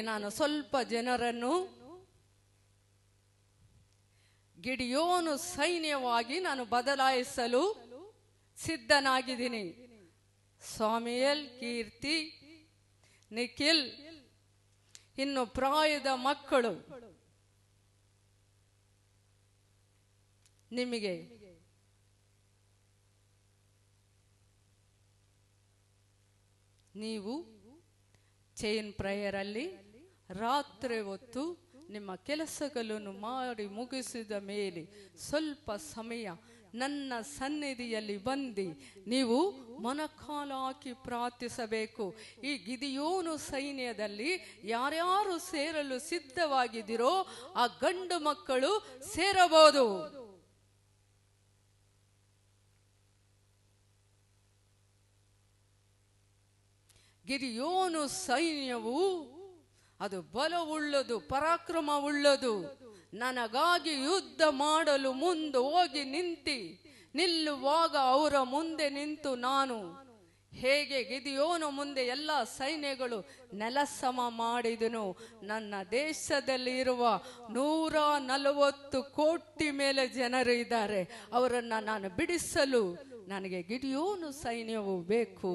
ನಾನು ಸ್ವಲ್ಪ ಜನರನ್ನು ಗಿಡಿಯೋನು ಸೈನ್ಯವಾಗಿ ನಾನು ಬದಲಾಯಿಸಲು ಸಿದ್ಧನಾಗಿದ್ದೀನಿ. ಸ್ವಾಮಿಯಲ್, ಕೀರ್ತಿ, ನಿಖಿಲ್, ಇನ್ನು ಪ್ರಾಯದ ಮಕ್ಕಳು, ನಿಮಗೆ ನೀವು ಚೈನ್ ಪ್ರೇಯರ್ ಅಲ್ಲಿ ರಾತ್ರಿ ಹೊತ್ತು ನಿಮ್ಮ ಕೆಲಸಗಳನ್ನು ಮಾಡಿ ಮುಗಿಸಿದ ಮೇಲೆ ಸ್ವಲ್ಪ ಸಮಯ ನನ್ನ ಸನ್ನಿಧಿಯಲ್ಲಿ ಬಂದು ನೀವು ಮೊಣಕಾಲು ಹಾಕಿ ಪ್ರಾರ್ಥಿಸಬೇಕು. ಈ ಗಿದಿಯೋನು ಸೈನ್ಯದಲ್ಲಿ ಯಾರ್ಯಾರು ಸೇರಲು ಸಿದ್ಧವಾಗಿದ್ದೀರೋ ಆ ಗಂಡು ಮಕ್ಕಳು ಸೇರಬಹುದು. ಗಿದಿಯೋನು ಸೈನ್ಯವು ಅದು ಬಲವುಳ್ಳದು, ಪರಾಕ್ರಮವುಳ್ಳದು. ನನಗಾಗಿ ಯುದ್ಧ ಮಾಡಲು ಮುಂದೆ ಹೋಗಿ ನಿಲ್ಲುವಾಗ ಅವರ ಮುಂದೆ ನಿಂತು ನಾನು ಹೇಗೆ ಗಿದಿಯೋನು ಮುಂದೆ ಎಲ್ಲ ಸೈನ್ಯಗಳು ನೆಲಸಮ ಮಾಡಿದನು. ನನ್ನ ದೇಶದಲ್ಲಿ ಇರುವ 140 ಕೋಟಿ ಮೇಲೆ ಜನರು ಇದ್ದಾರೆ. ಅವರನ್ನು ನಾನು ಬಿಡಿಸಲು ನನಗೆ ಗಿದಿಯೋನು ಸೈನ್ಯವು ಬೇಕು.